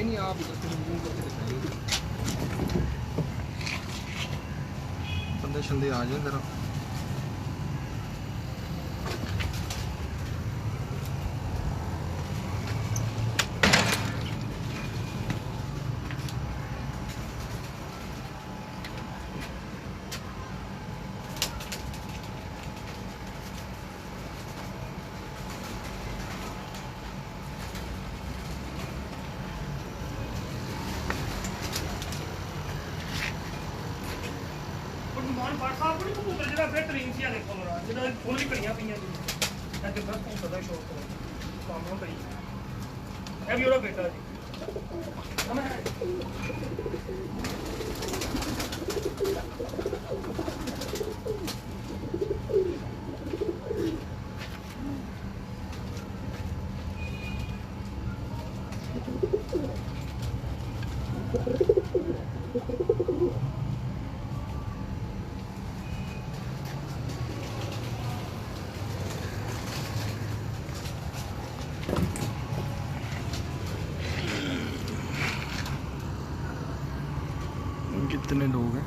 नहीं, आप इधर से मूव करके दिखाइए। बंदे शंदे आ जाए ज़रा। साहब को कबूतर जो बेहतरीन सी देखो जो फुल कड़ियाँ पी कबूतर का शौक काम करी है भी बेटा जी कितने लोग हैं?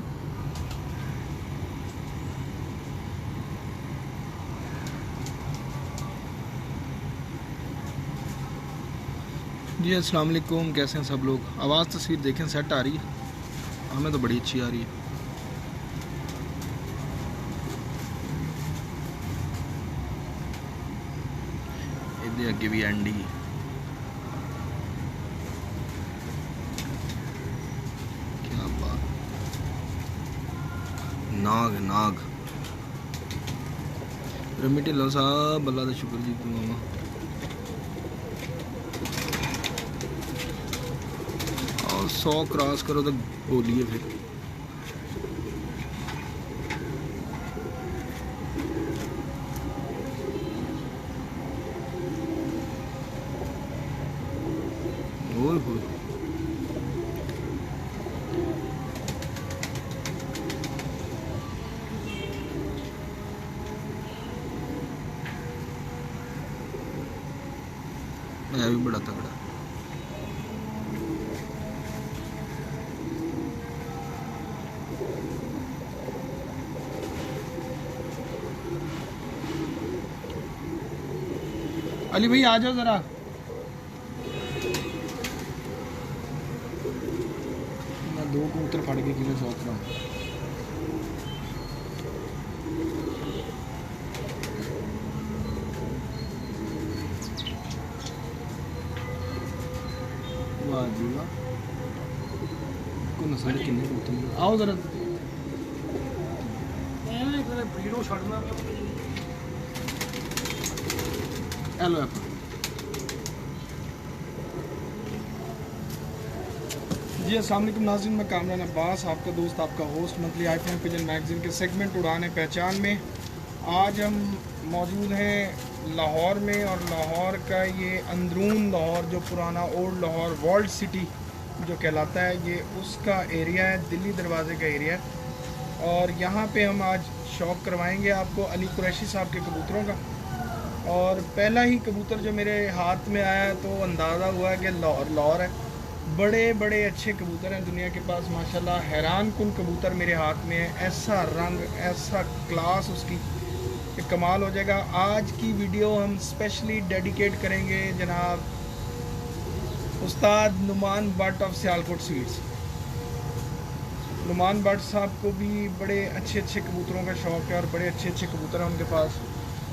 जी अस्सलाम वालेकुम, कैसे हैं सब लोग? आवाज़ तस्वीर देखें सेट आ रही है? हमें तो बड़ी अच्छी आ रही है। इधर अगे भी एंडी नाग नाग रमी ढिल्लों साहब, अल्लाह का शुक्र जी। तू मामा 100 क्रॉस करो तो बोलिए फिर। ओए होए मैं भी बड़ा तगड़ा। अली भाई आ जाओ जरा। मैं 2 कबूतर फड़ के किलो सोच रहा हूँ। वाह जी वाह, को नस्ल किन्ने कबूतर। आओ जरा ब्रीडो छड़ना हेलो आप जी। अस्सलाम वालेकुम नाज़रीन, मैं कामरान अब्बास, आपका दोस्त, आपका host monthly iPhone pigeon magazine के सेगमेंट उड़ान पहचान में। आज हम मौजूद हैं लाहौर में, और लाहौर का ये अंदरून लाहौर जो पुराना ओल्ड लाहौर वर्ल्ड सिटी जो कहलाता है, ये उसका एरिया है, दिल्ली दरवाज़े का एरिया है। और यहाँ पे हम आज शौक़ करवाएंगे आपको अली कुरैशी साहब के कबूतरों का। और पहला ही कबूतर जो मेरे हाथ में आया तो अंदाज़ा हुआ कि लाहौर है। बड़े बड़े अच्छे कबूतर हैं दुनिया के पास माशाल्लाह, हैरान कुन कबूतर मेरे हाथ में है। ऐसा रंग, ऐसा क्लास उसकी कि कमाल हो जाएगा। आज की वीडियो हम स्पेशली डेडिकेट करेंगे जनाब उस्ताद नुमान भट्ट ऑफ सियालकोट स्वीट्स। नुमान भट्ट साहब को भी बड़े अच्छे अच्छे कबूतरों का शौक़ है और बड़े अच्छे अच्छे कबूतर हैं उनके पास।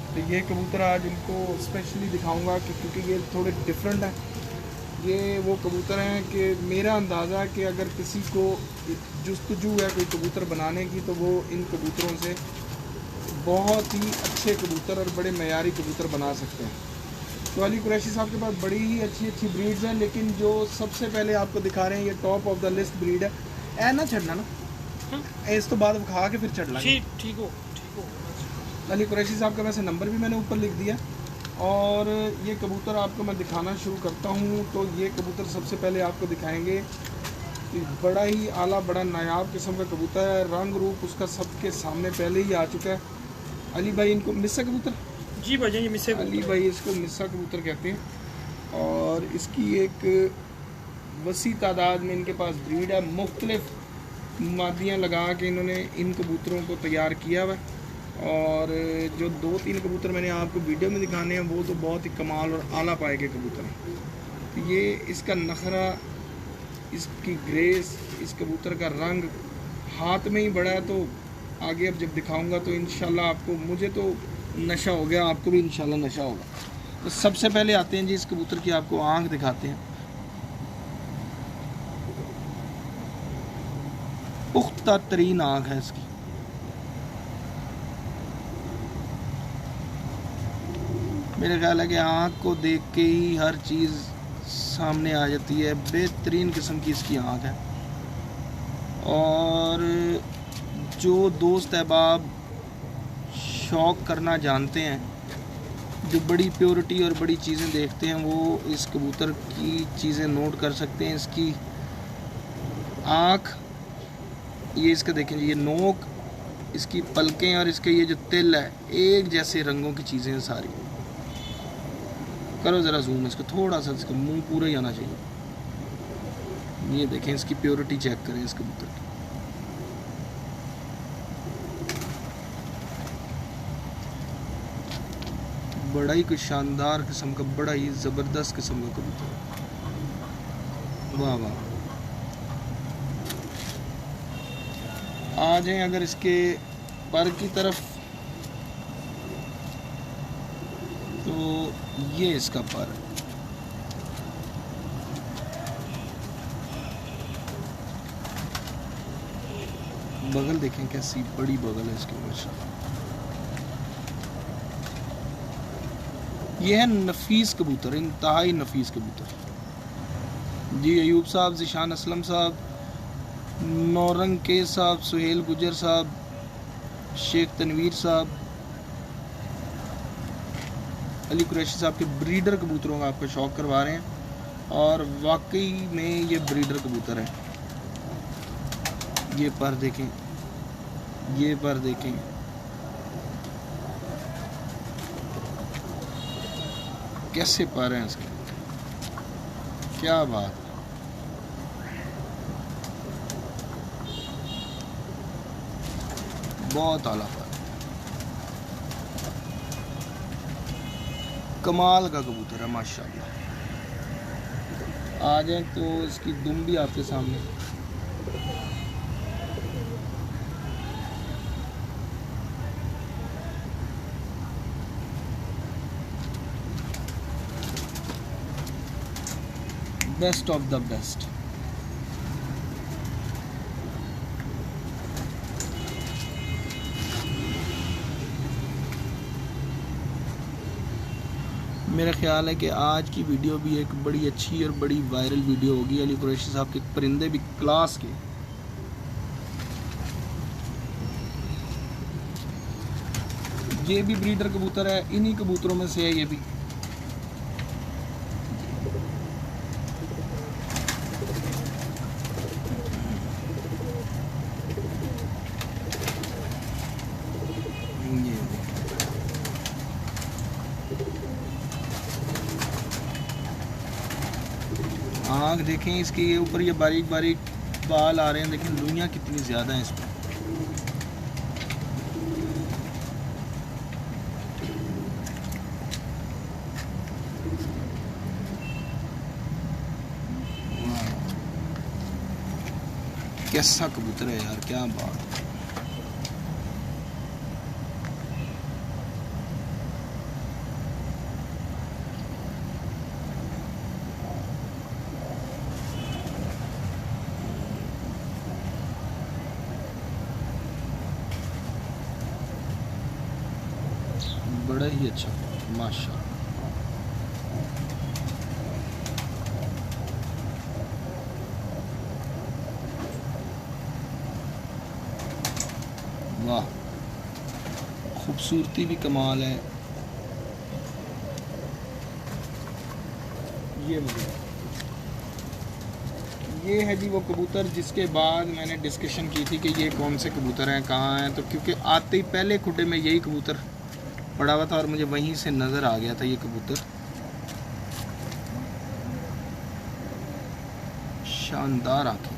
तो ये कबूतर आज इनको स्पेशली दिखाऊंगा क्योंकि ये थोड़े डिफरेंट हैं। ये वो कबूतर हैं कि मेरा अंदाज़ा कि अगर किसी को जुस्तजू है कोई कबूतर बनाने की तो वो इन कबूतरों से बहुत ही अच्छे कबूतर और बड़े मयारी कबूतर बना सकते हैं। तो अली कुरैशी साहब के पास बड़ी ही अच्छी अच्छी ब्रीड्स हैं, लेकिन जो सबसे पहले आपको दिखा रहे हैं ये top of the list breed है। ऐ ना छड़ना ना, इस तो बाद खा के फिर चढ़ लाएंगे। ठीक हो। अली कुरैशी साहब का वैसे नंबर भी मैंने ऊपर लिख दिया। और ये कबूतर आपको मैं दिखाना शुरू करता हूँ। तो ये कबूतर सबसे पहले आपको दिखाएंगे कि बड़ा ही आला, बड़ा नायाब किस्म का कबूतर है। रंग रूप उसका सबके सामने पहले ही आ चुका है। अली भाई इनको मिस्सा कबूतर, जी भाई ये मिस्सा, अली भाई इसको मिस्सा कबूतर कहते हैं। और इसकी एक वसी तादाद में इनके पास ब्रीड है। मुख्तलिफ मादियाँ लगा के इन्होंने इन कबूतरों को तैयार किया हुआ है। और जो 2-3 कबूतर मैंने आपको वीडियो में दिखाने हैं वो तो बहुत ही कमाल और आला पाए के कबूतर हैं। तो ये इसका नखरा, इसकी ग्रेस, इस कबूतर का रंग हाथ में ही बड़ा है। तो आगे अब जब दिखाऊंगा तो इंशाल्लाह आपको, मुझे तो नशा हो गया, आपको भी इंशाल्लाह नशा होगा। तो सबसे पहले आते हैं जी इस कबूतर की आपको आँख दिखाते हैं। पुख्ता तरीन आँख है इसकी। मेरे ख्याल है कि आँख को देख के ही हर चीज़ सामने आ जाती है। बेहतरीन किस्म की इसकी आँख है। और जो दोस्त अहबाब शौक़ करना जानते हैं, जो बड़ी प्योरिटी और बड़ी चीज़ें देखते हैं, वो इस कबूतर की चीज़ें नोट कर सकते हैं। इसकी आँख, ये इसका देखें जी, ये नोक, इसकी पलकें और इसके ये जो तिल है, एक जैसे रंगों की चीज़ें हैं सारी। करो ज़रा जूम इसको थोड़ा सा, इसका मुंह पूरा ही आना चाहिए। ये देखें इसकी प्योरिटी चेक करें इस कबूतर की। बड़ा ही कुछ शानदार किस्म का, बड़ा ही ज़बरदस्त किस्म का कबूतर। वाह वाह। आ जाएं अगर इसके पर की तरफ, तो ये इसका पर है। बगल देखें कैसी बड़ी बगल है इसकी माशाल्लाह। ये है नफीस कबूतर, इंतहाई नफीस कबूतर जी। अयूब साहब, ज़िशान असलम साहब, नौरंग के साहब, सुहेल गुजर साहब, शेख तनवीर साहब, अली कुरैशी साहब के ब्रीडर कबूतरों का आपका शौक़ करवा रहे हैं। और वाकई में ये ब्रीडर कबूतर है। ये पर देखें, ये पर देखें, कैसे पर हैं इसके, क्या बात है। बहुत आला पर, कमाल का कबूतर है माशाल्लाह। आ जाए तो इसकी दुम भी आपके सामने। Best of the best. मेरा ख्याल है कि आज की वीडियो भी एक बड़ी अच्छी और बड़ी वायरल वीडियो होगी। अली कुरैशी साहब के परिंदे भी क्लास के। ये भी ब्रीडर कबूतर है, इन्हीं कबूतरों में से है ये भी। आँख देखें इसके, ये ऊपर ये बारीक बारीक बाल आ रहे हैं, देखें लुइयाँ कितनी ज़्यादा हैं इस पर। कैसा कबूतर है यार, क्या बात। बड़ा ही अच्छा माशाल्लाह। वाह, खूबसूरती भी कमाल है। ये है जी वो कबूतर जिसके बाद मैंने डिस्कशन की थी कि ये कौन से कबूतर हैं, कहाँ हैं। तो क्योंकि आते ही पहले खुडे में यही कबूतर पड़ा हुआ था और मुझे वहीं से नज़र आ गया था ये कबूतर। शानदार आंखें।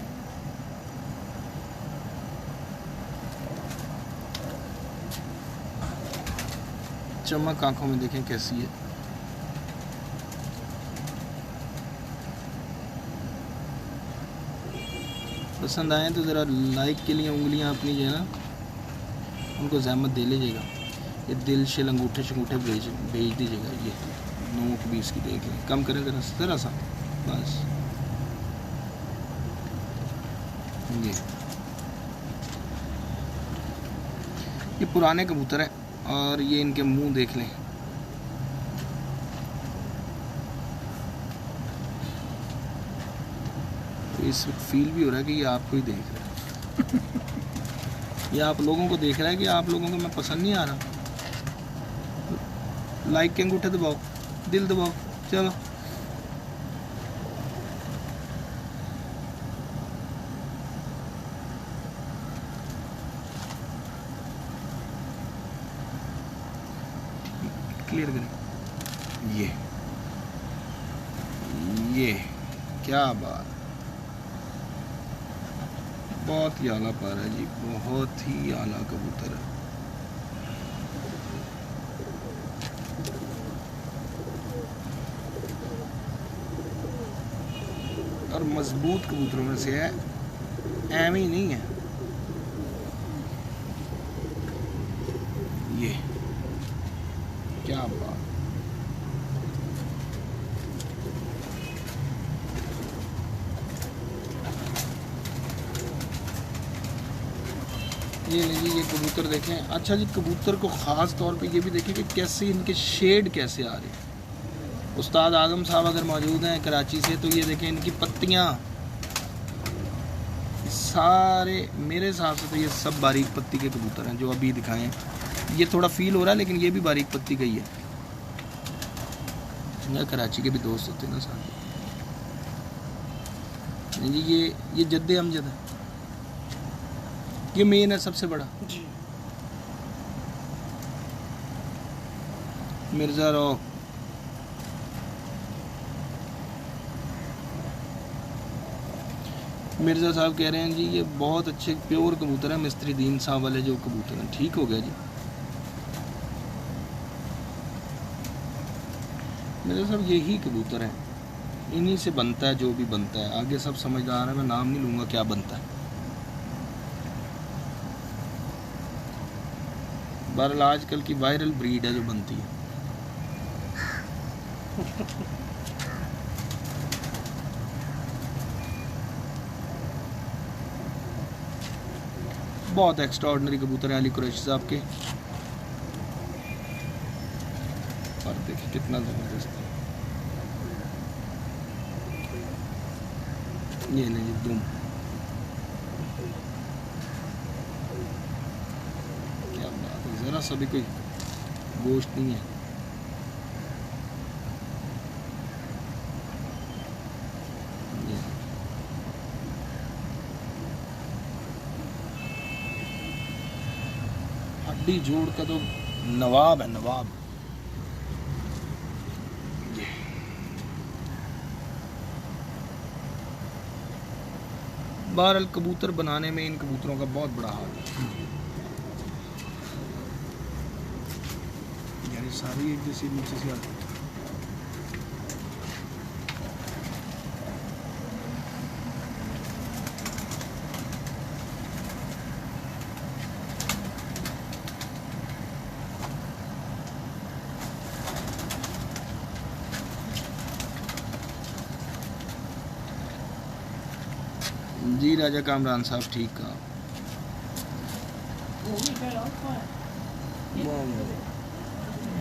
चमक आंखों में देखें कैसी है। पसंद आए तो ज़रा लाइक के लिए उंगलियां अपनी जो है ना उनको जहमत दे लीजिएगा। ये दिल शिल अंगूठे शंगूठे भेज दीजिएगा। ये नोक भी इसकी देख लें, कम करें ज़रा सा बस। ये पुराने कबूतर हैं और ये इनके मुंह देख लें। तो इस फील भी हो रहा है कि ये आपको ही देख रहा है। ये आप लोगों को देख रहा है कि आप लोगों को मैं पसंद नहीं आ रहा। लाइक के अंगूठे दबाओ, दिल दबाओ, चलो। क्लियर करें। ये क्या बात, बहुत ही आला पारा है जी, बहुत ही आला कबूतर है। और मजबूत कबूतरों में से है, एम ही नहीं है। ये क्या बात, ये लीजिए ये कबूतर देखें। अच्छा जी, कबूतर को ख़ास तौर पे ये भी देखें कि कैसे इनके शेड कैसे आ रहे हैं। उस्ताद आज़म साहब अगर मौजूद हैं कराची से, तो ये देखें इनकी पत्तियाँ सारे, मेरे हिसाब से तो ये सब बारीक पत्ती के कबूतर हैं जो अभी दिखाए हैं। ये थोड़ा फील हो रहा है लेकिन ये भी बारीक पत्ती का ही है। कराची के भी दोस्त होते हैं ना साथ। जी ये जद्दे अमजद है, ये मेन है सबसे बड़ा जी। मिर्ज़ा रॉ, मिर्ज़ा साहब कह रहे हैं जी ये बहुत अच्छे प्योर कबूतर है, मिस्त्री दीन साहब वाले जो कबूतर हैं। ठीक हो गया जी। मिर्ज़ा साहब यही कबूतर हैं, इन्हीं से बनता है जो भी बनता है। आगे सब समझदार है, मैं नाम नहीं लूँगा क्या बनता है। बहरहाल आजकल की वायरल ब्रीड है जो बनती है। बहुत एक्स्ट्राऑर्डिनरी कबूतर है अली कुरैशी साहब के। और देखिए कितना जबरदस्त है। ये नहीं दुम, क्या बात है, जरा सा भी कोई गोश्त नहीं है। हड्डी जोड़ का तो नवाब है, नवाब। बहरहाल कबूतर बनाने में इन कबूतरों का बहुत बड़ा हाथ है। यानी सारी एक जैसी नीचे से आती है। जी राजा कामरान साहब ठीक कहा।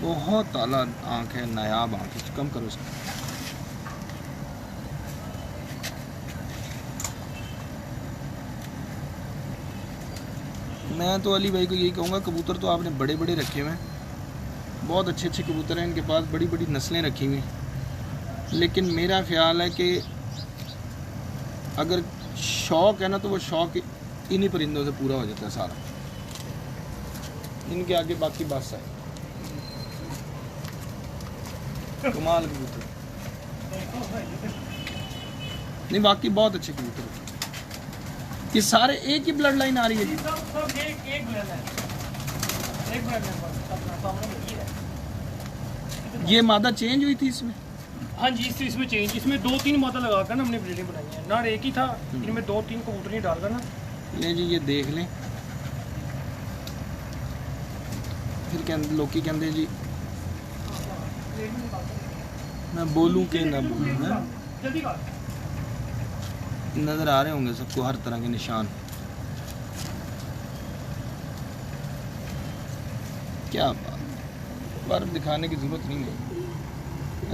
बहुत आला आँख है, नायाब आँख है। कम करो इसको। मैं तो अली भाई को यही कहूँगा, कबूतर तो आपने बड़े बड़े रखे हुए हैं, बहुत अच्छे अच्छे कबूतर हैं इनके पास, बड़ी बड़ी नस्लें रखी हुई हैं। लेकिन मेरा ख्याल है कि अगर शौक़ है ना तो वो शौक़ इन्हीं परिंदों से पूरा हो जाता है सारा। इनके आगे बाकी बस है। कमाल कबूतर। नहीं वाकई बहुत अच्छे कबूतर। ये सारे एक ही ब्लड लाइन आ रही है जी? सब एक ब्लड है, एक ब्लड है बस, अपना सामने में ये है। ये मादा चेंज हुई थी इसमें? हाँ जी, इसमें चेंज, इसमें 2-3 मादा लगाकर ना हमने ब्रीडिंग बनाई है। ना एक ही था, इनमें 2-3 कबूतरी डालकर ना। ले जी ये देख लें। फिर कहते लोकी कहते जी मैं बोलूं कि ना बोलूं है? जल्दी कर। नजर आ रहे होंगे सबको हर तरह के निशान। क्या बात, पर दिखाने की जरूरत नहीं है।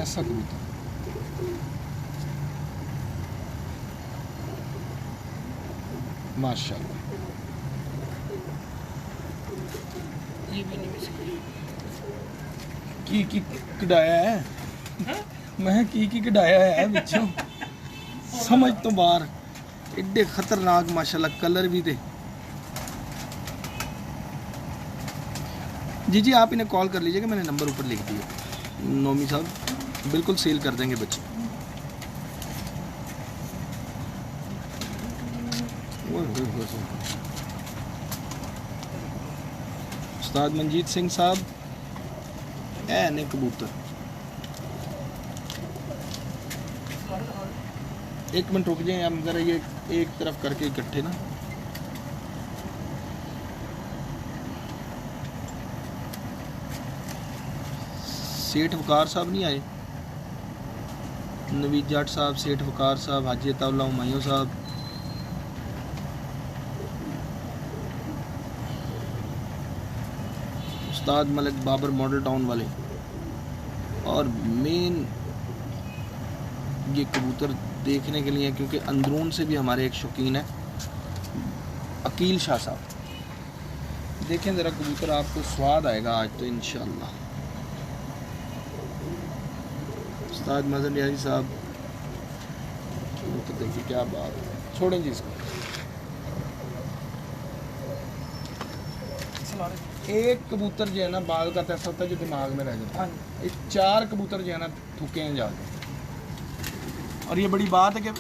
ऐसा कबूतर माशाल्लाह। ये भी नहीं मिस की कढ़ाया है? हाँ? मैं की कढ़ाया है बिचों समझ तो बाहर। एडे खतरनाक माशाल्लाह कलर भी थे। जी आप इन्हें कॉल कर लीजिएगा, मैंने नंबर ऊपर लिख दिया। नोमी साहब बिल्कुल सेल कर देंगे बच्चे। उस्ताद मंजीत सिंह साहब ने कबूतर। एक मिनट रुक जाए हम जरा, ये एक तरफ करके इकट्ठे ना। सेठ वकार साहब नहीं आए? नवीद जाट साहब, सेठ वकार साहब, हाजी अताउल्लाह हुमायूं साहब, उस्ताद मलिक बाबर मॉडल टाउन वाले। और मेन ये कबूतर देखने के लिए, क्योंकि अंदरून से भी हमारे एक शौकीन है अकील शाह साहब। देखें ज़रा कबूतर, आपको स्वाद आएगा आज तो इंशाअल्लाह। उस्ताद मज़हर नियाज़ी साहब कबूतर देखिए, क्या बात है। छोड़ें जी इसको। एक कबूतर जो है ना बाल का ऐसा होता है जो दिमाग में रह जाता है। एक 4 कबूतर जो है ना थुके हैं जाके। और ये बड़ी बात है कि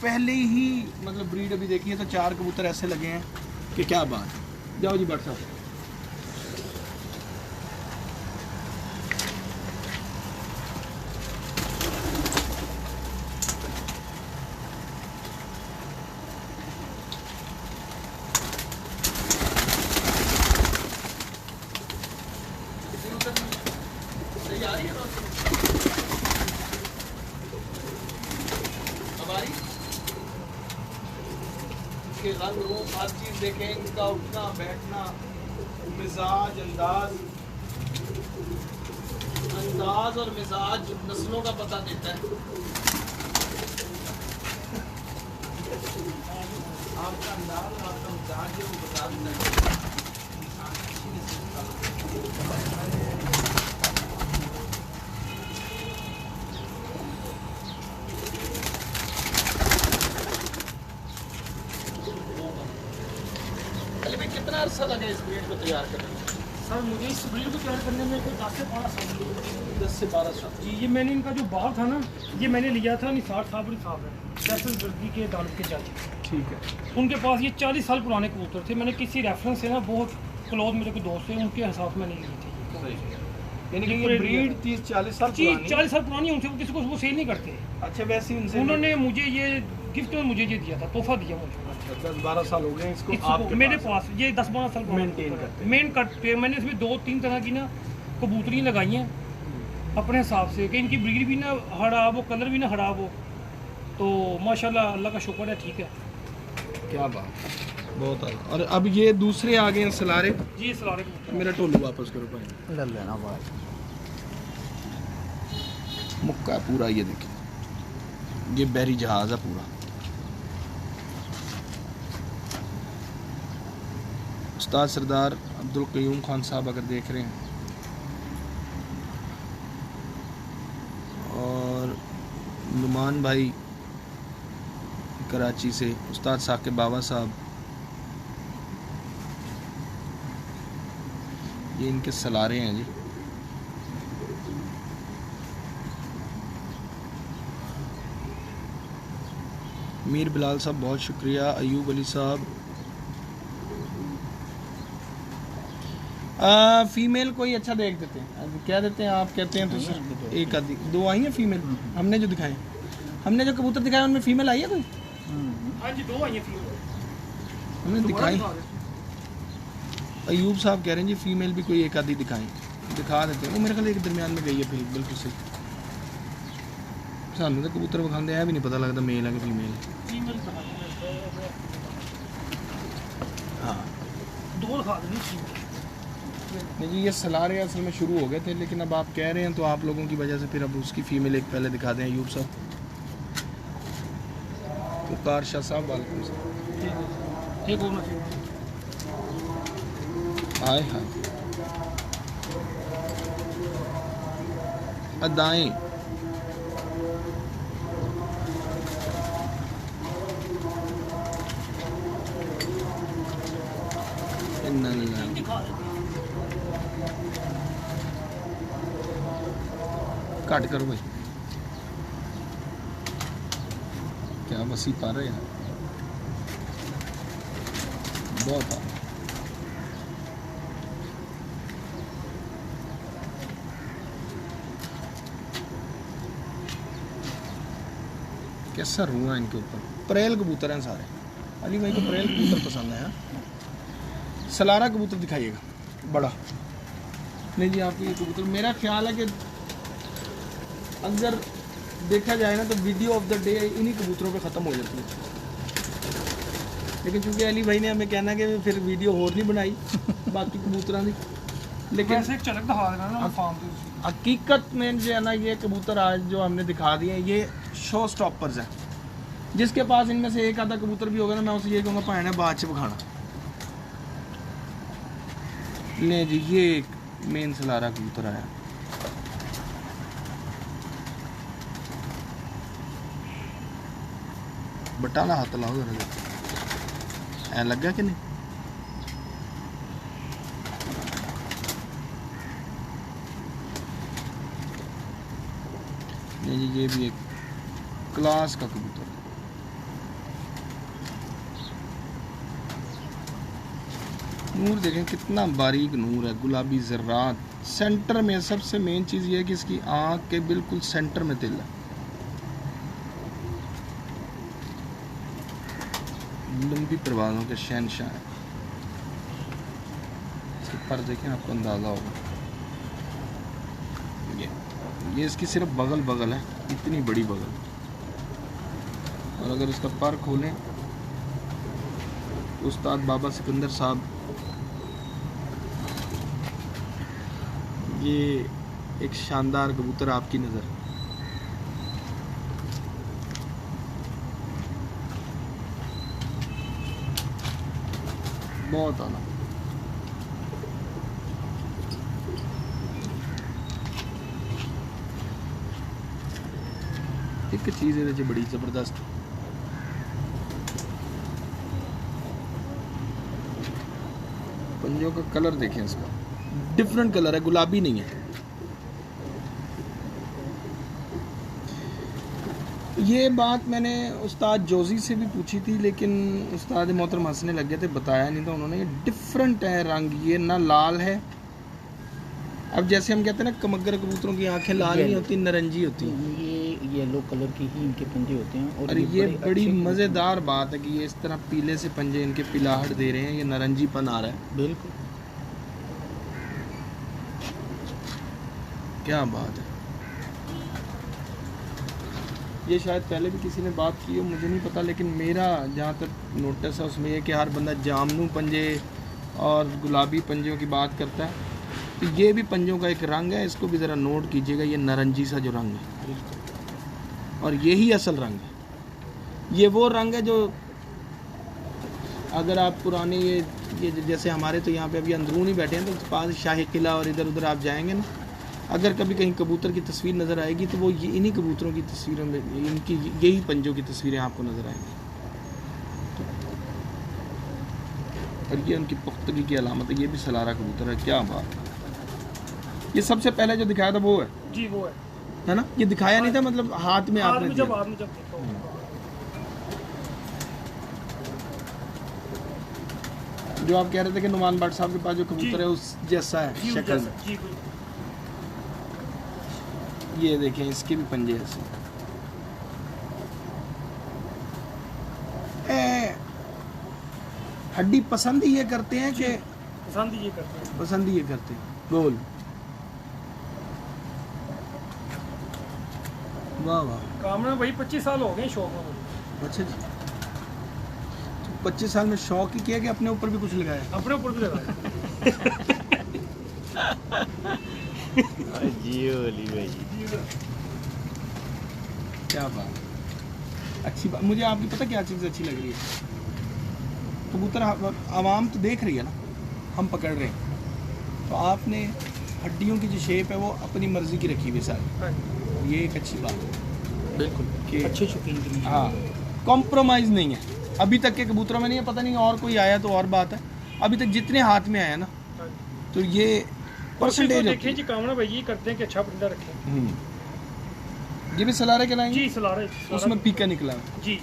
पहले ही मतलब ब्रीड अभी देखी है तो 4 कबूतर ऐसे लगे हैं कि क्या बात है। जाओ जी भट्ट साहब। रंग रूप हर चीज देखें, इनका उठना बैठना, मिजाज, अंदाज और मिजाज नस्लों का पता देता है। आपका अंदाज और आपका मिजाज जो बता देता है। कितना अर्सा लगा इस ब्रीड को तैयार करने में? सर मुझे इस ब्रीड को तैयार करने में कोई 10 से 12 साल लगे। 10 से 12 साल जी। ये मैंने इनका जो बाल था ना, ये मैंने लिया था निसार साबरी साहब है, फैसल गर्दी के दालत के जज। ठीक है। उनके पास ये 40 साल पुराने कबूतर थे। मैंने किसी रेफरेंस से ना, बहुत क्लोज मेरे को दोस्त थे, उनके हिसाब से मैंने ली थी। यानी कि ये ब्रीड 30-40 साल पुरानी? 40 साल पुरानी उनसे किसी को वो सेल नहीं करते। अच्छा, वैसे ही उनसे उन्होंने मुझे ये गिफ्ट में मुझे ये दिया था, तोहफा दिया मुझे। 10-12 साल हो गए इसको आपके मेरे पास ये 10-12 साल मेंटेन करते हैं। मेन करते। मैंने इसमें 2-3 तरह की ना कबूतरी लगाई हैं अपने हिसाब से कि इनकी ब्रीड भी ना खराब हो, कलर भी ना खराब हो। तो माशाल्लाह अल्लाह का शुक्र है, ठीक है। क्या बात, बहुत आला। और अब ये दूसरे आ गए हैं सलारे। जी सलारे कबूतर। मेरा टोलू वापस करो भाई, ले लेना बात। मुक्का पूरा, ये देखिए ये बहरी जहाज है पूरा। उस्ताद सरदार अब्दुल क़य्यूम खान साहब अगर देख रहे हैं, और नुमान भाई कराची से, उस्ताद साकिब बाबा साहब, ये इनके सलारे हैं जी। मीर बिलाल साहब बहुत शुक्रिया। अयूब अली साहब, फीमेल कोई अच्छा देख देते हैं, क्या देते हैं आप कहते हैं तो सर एक आधी दो आई हैं फीमेल। हमने जो दिखाए, हमने जो कबूतर दिखाए उनमें फीमेल आई है कोई? हाँ जी, 2 आई हैं फीमेल हमने दिखाई। अयूब साहब कह रहे हैं जी फीमेल भी कोई एक आधी दिखाएं, दिखा देते हैं। वो मेरे ख्याल एक दरमियान में गई है फिर, बिल्कुल सही। सानू तो कबूतर विखाते हैं भी नहीं पता लगता मेल है कि फीमेल है। फीमेल हाँ 2 दिखा देनी फीमेल। नहीं जी, ये सलारे असल में शुरू हो गए थे, लेकिन अब आप कह रहे हैं तो आप लोगों की वजह से फिर अब उसकी फ़ीमेल एक पहले दिखा दें। अयूब साहब, वकार शाह साहब, वालेकुम सलाम। एक और मशीन आए हाय, अदाएं दिखा देती घट करो भाई, क्या वसी पा रहे हैं बहुत आ। कैसा रुआ है इनके ऊपर। परेल कबूतर हैं सारे। अली भाई को परेल कबूतर पसंद है। सलारा कबूतर दिखाइएगा बड़ा। नहीं जी, आपको ये कबूतर मेरा ख्याल है कि अगर देखा जाए ना तो वीडियो ऑफ द डे इन्हीं कबूतरों पे ख़त्म हो जाती है, लेकिन चूंकि अली भाई ने हमें कहना कि फिर वीडियो और नहीं बनाई बाकी कबूतरों की, लेकिन वैसे एक झलक दिखा देना ना फार्म पे। हकीकत में जो है ना, ये कबूतर आज जो हमने दिखा दिए ये शो स्टॉपर्स हैं। जिसके पास इनमें से एक आधा कबूतर भी होगा ना, मैं उसे ये कहूँगा भैन है बाद से बखाना। ले जी, ये एक मेन सलारा कबूतर आया। बटाना हाथ लाओ जरा, ऐ लगा कि नहीं? नहीं जी, ये भी एक क्लास का कबूतर है। नूर देखें कितना बारीक नूर है, गुलाबी ज़र्रात। सेंटर में सबसे मेन चीज़ ये है कि इसकी आँख के बिल्कुल सेंटर में तिल है। लंबी परवाज़ों के शहनशाह है। इसके पर देखें, आपको अंदाज़ा होगा। ये इसकी सिर्फ बगल है, इतनी बड़ी बगल। और अगर इसका पर खोलें, उस्ताद बाबा सिकंदर साहब, ये एक शानदार कबूतर आपकी नज़र। बहुत आला। एक चीज़ है बड़ी ज़बरदस्त, पंजों का कलर देखें, इसका डिफरेंट कलर है, गुलाबी नहीं है। ये बात मैंने उस्ताद जोजी से भी पूछी थी, लेकिन उस्ताद मोहतरम हंसने लग गए थे, बताया नहीं था उन्होंने। ये डिफरेंट है रंग, ये ना लाल है। अब जैसे हम कहते हैं ना कमगर कबूतरों की आंखें लाल नहीं होती, नारंगी होती हैं। ये येलो कलर की ही इनके पंजे होते हैं। और ये बड़ी मज़ेदार बात है कि ये इस तरह पीले से पंजे इनके पिलाहट दे रहे हैं, ये नारंगीपन आ रहा है। बिल्कुल, क्या बात है। ये शायद पहले भी किसी ने बात की हो, मुझे नहीं पता, लेकिन मेरा जहाँ तक नोटिस है उसमें ये कि हर बंदा जामनू पंजे और गुलाबी पंजों की बात करता है, तो ये भी पंजों का एक रंग है। इसको भी ज़रा नोट कीजिएगा, ये नारंगी सा जो रंग है, और यही असल रंग है। ये वो रंग है जो अगर आप पुराने ये जैसे हमारे तो यहाँ पे अभी अंदरून ही बैठे हैं, तो पास शाही किला और इधर उधर आप जाएंगे ना, अगर कभी कहीं कबूतर की तस्वीर नज़र आएगी तो वो ये इन्हीं कबूतरों की तस्वीरों में, इनकी यही पंजों की तस्वीरें आपको नज़र आएंगी। और ये उनकी पुख्तगी की अलामत है। ये भी सलारा कबूतर है, क्या बात है। ये सबसे पहले जो दिखाया था वो है जी, वो है ना? ये दिखाया नहीं था, मतलब हाथ में आपने जब दिया। आपने जब देखा होगा। जो आप कह रहे थे कि नुमान भट्ट साहब के पास जो कबूतर है उस जैसा है जी, शक्ल में। जी बिल्कुल। ये देखें, इसके भी पंजे ऐसे। हड्डी पसंद ही ये करते हैं कि पसंद ही ये करते हैं। पसंद ही ये करते हैं। गोल, वाह वाह। कामना भाई 25 साल हो गए शौक में मुझे। अच्छा जी, तो 25 साल में शौक ही किया कि अपने ऊपर भी कुछ लगाया? अपने ऊपर भी लगाया। जियो अली भाई, क्या बात, अच्छी बात। मुझे आपकी पता क्या चीज़ अच्छी लग रही है? कबूतर आवाम तो देख रही है ना, हम पकड़ रहे हैं, तो आपने हड्डियों की जो शेप है वो अपनी मर्जी की रखी हुई सारी। हाँ जी। ये एक अच्छी बात है बिल्कुल कि अच्छे शौकीन के लिए। हाँ, कॉम्प्रोमाइज़ नहीं है अभी तक के कबूतरों में। नहीं है, पता नहीं और कोई आया तो और बात है। अभी तक जितने हाथ में आया ना, हाँ जी। तो ये परसेंटेज देखें जी, कामना भाई ये करते हैं कि अच्छा परिंदा रखें। ये भी सलारे के लाएंगे जी सलारे उसमें पीका निकला है। जी।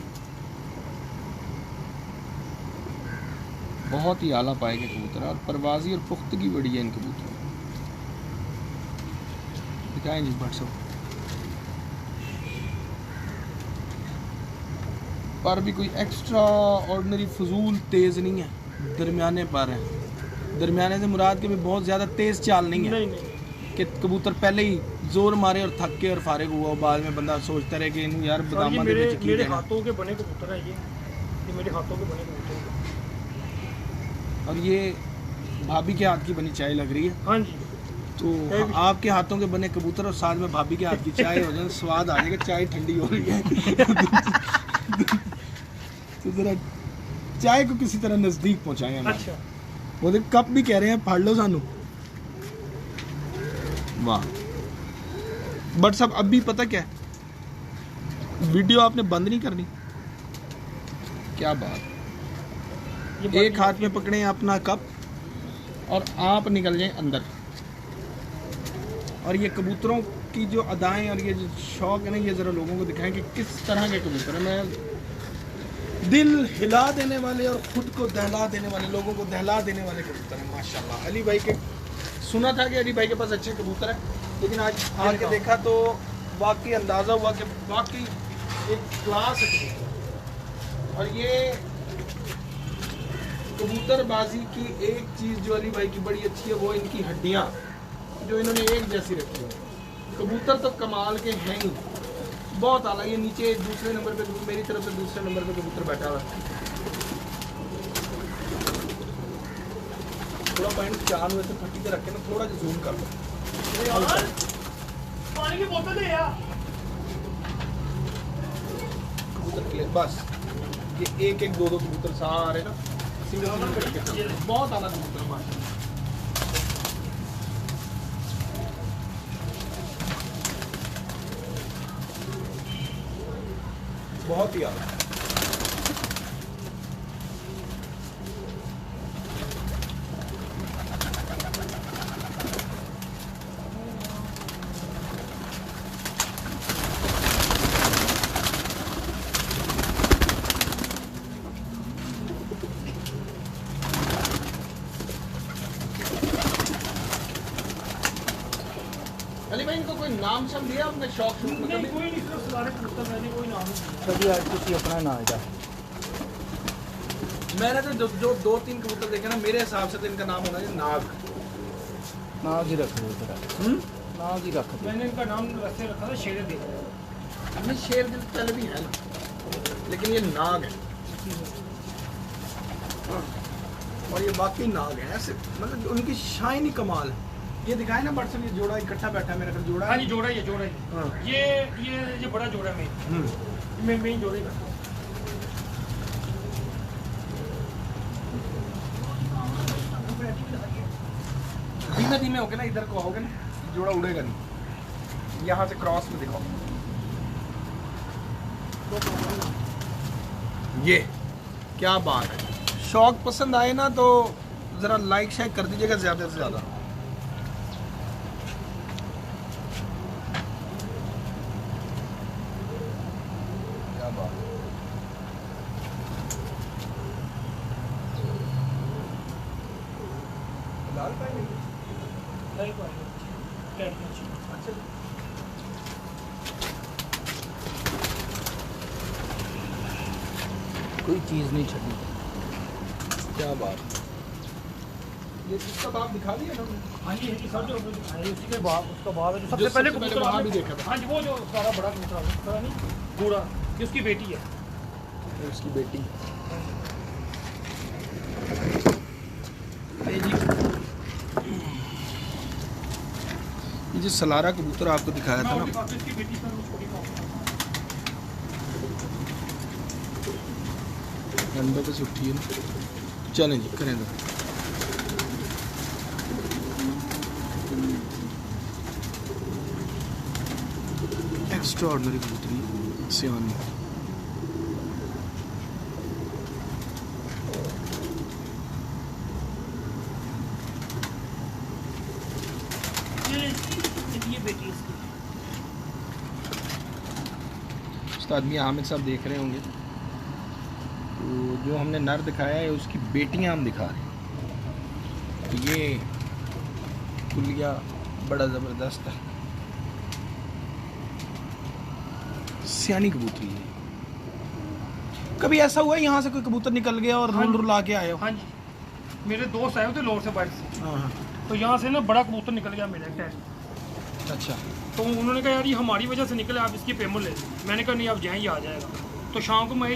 बहुत ही आला पाए के कबूतर और परवाजी और पुख्तगी बड़ी है इन कबूतरों में। दिखाएं जी भट्ट साहब, पर भी कोई एक्स्ट्रा ऑर्डिनरी फजूल तेज़ नहीं है, दरमियाने पर है। दरमियाने से मुराद के भी बहुत ज़्यादा तेज़ चाल नहीं है नहीं नहीं। कि कबूतर पहले ही जोर मारे और थक के और फारिग हुआ, बाद में बंदा सोचता रहे कि इन यार और ये बदामा दे विच की मेरे देना। हाथों के बने कबूतर है ये मेरे हाथों के बने कबूतर हैं। और ये भाभी के हाथ की बनी चाय लग रही है। हाँ जी। तो आपके हाथों के बने कबूतर और साथ में भाभी के हाथ की चाय हो जाए, स्वाद आ जाएगा। चाय ठंडी हो रही है तो जरा चाय को किसी तरह नजदीक पहुंचाएं हमारे। अच्छा। वो देख कप भी कह रहे हैं फाड़ लो सानू। वाह बट सब अब भी पता क्या है, वीडियो आपने बंद नहीं करनी। क्या बात, एक हाथ में पकड़े अपना कप और आप निकल जाएं अंदर। और ये कबूतरों की जो अदाएं और ये जो शौक है ना, ये ज़रा लोगों को दिखाएं कि किस तरह के कबूतर हैं। मैं दिल हिला देने वाले और ख़ुद को दहला देने वाले, लोगों को दहला देने वाले कबूतर हैं माशाल्लाह। अली भाई के सुना था कि अली भाई के पास अच्छे कबूतर हैं, लेकिन आज आके देखा तो वाकई अंदाज़ा हुआ कि वाकई एक क्लास है कबूतर। और ये कबूतरबाजी की एक चीज़ जो अली भाई की बड़ी अच्छी है, वो इनकी हड्डियाँ जो इन्होंने एक जैसी रखी है। कबूतर तो कमाल के हैं ही, बहुत आला। ये नीचे दूसरे नंबर पे, मेरी तरफ से दूसरे नंबर पे कबूतर बैठा हुआ है। थोड़ा पॉइंट चार हुए थे, 30 पे रख के ना थोड़ा सा जूम कर लो। पानी की बोतल ले यार। कबूतर क्लियर, बस ये एक एक दो दो कबूतर सारे ना सिंगल सिंगल करके, बहुत आला कबूतर माशाल्लाह। बहुत ही आला। अली भाई इनको कोई नाम शाम दिया अपने शौक शौक में नहीं कभी? कोई नहीं, सिर्फ सलारे कबूतर, मैंने कोई नाम नहीं दिया। कभी आज तुसी अपना ना आएगा। मैंने तो जो दो तीन कबूतर देखे ना, मेरे हिसाब से तो इनका नाम होना चाहिए नाग। ना जी रख दो तेरा, ना जी रख दो। मैंने इनका नाम वैसे रखा था शेर दिल। नहीं शेर दिल पहले भी है ना, लेकिन ये नाग है। और ये वाकई नाग है, ऐसे मतलब उनकी शाइन ही कमाल है। ये दिखाए ना बटसन, ये जोड़ा इकट्ठा बैठा है मेरा घर जोड़ा हाँ है। जी जोड़ा ही है, जोड़ा ही हाँ। है। ये बड़ा जोड़ा है मैं ही जोड़े का। धीमे धीमे होके ना इधर को आओगे ना, जोड़ा उड़ेगा नहीं। यहाँ से क्रॉस में दिखाओ, ये क्या बात है। शौक पसंद आए ना तो ज़रा लाइक शेयर कर दीजिएगा ज़्यादा से ज़्यादा। क्या बात है। कोई चीज़ नहीं छड़ी। क्या बात, ये इसका बाप दिखा दिया ना? हाँ जी सब जो उसी के बाद उसका बाद जो सबसे पहले कबूतर वहाँ आपने- भी देखा था। हाँ जी वो जो सारा बड़ा कबूतर पता नहीं बूढ़ा ये उसकी बेटी है। ये उसकी बेटी। ये जो सलारा कबूतर आपको दिखाया था ना, इसकी बेटी सर वो छोटी कॉपी अंडों पे से उठी है ना। चलें जी, करें दो। एक्स्ट्रा ऑर्डनरी कबूतरी सियानी। ये बेटी इसकी। उस्ताद मियां हामिद साहब देख रहे होंगे, तो जो हमने नर दिखाया है उसकी बेटियां हम दिखा रहे हैं। तो ये कुलिया बड़ा ज़बरदस्त है, सियानी कबूतरी है। कभी ऐसा हुआ है यहाँ से कोई कबूतर निकल गया और हाँ रुल जी। रुला के आए हो? हाँ जी मेरे दोस्त आए हुए थे लोर से बाइक से, हाँ। तो यहाँ से ना बड़ा कबूतर निकल गया मेरे टैग। अच्छा। तो उन्होंने कहा यार ये हमारी वजह से निकले, आप इसकी पेमेंट ले लें। मैंने कहा नहीं आप जाएँ, ये आ जाएगा। तो शाम को मैं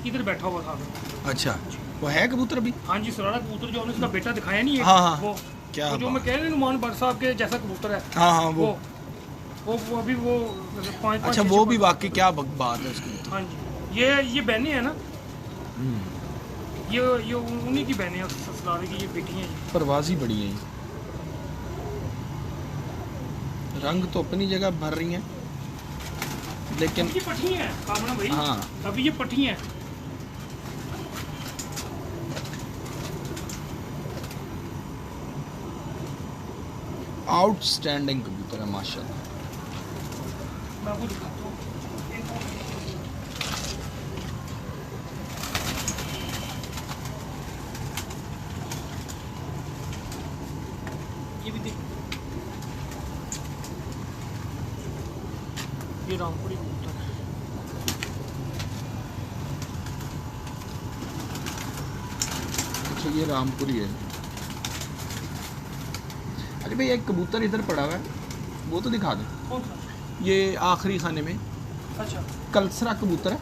इधर बैठा हुआ था। अच्छा, वो है कबूतर अभी? हाँ जी सरारा कबूतर जो हमने उसका बेटा दिखाया नहीं है, हाँ, हाँ। वो क्या वो जो बात। मैं कह रहा हूँ नुमान भट्ट साहब के जैसा कबूतर है। हाँ हाँ, वो वो अभी वो 5 अच्छा, वो भी वाकई क्या बात है उसकी। हाँ जी ये बहनें हैं ना, ये उन्हीं की बहनें हैं, ससुराले की ये बेटी हैं ये। परवाज़ी बड़ी है ये। रंग तो अपनी जगह भर रही हैं, लेकिन ये पठी हैं कामना भाई। हाँ। अभी ये पठी हैं। आउटस्टैंडिंग कबूतर है माशाल्लाह। मैं आपको दिखाता हूँ। ये भी देख, ये रामपुरी कबूतर है। अच्छा, ये रामपुरी है। अरे भाई, एक कबूतर इधर पड़ा हुआ है, वो तो दिखा दो। कौन सा? ये आखिरी खाने में अच्छा कलसरा कबूतर है,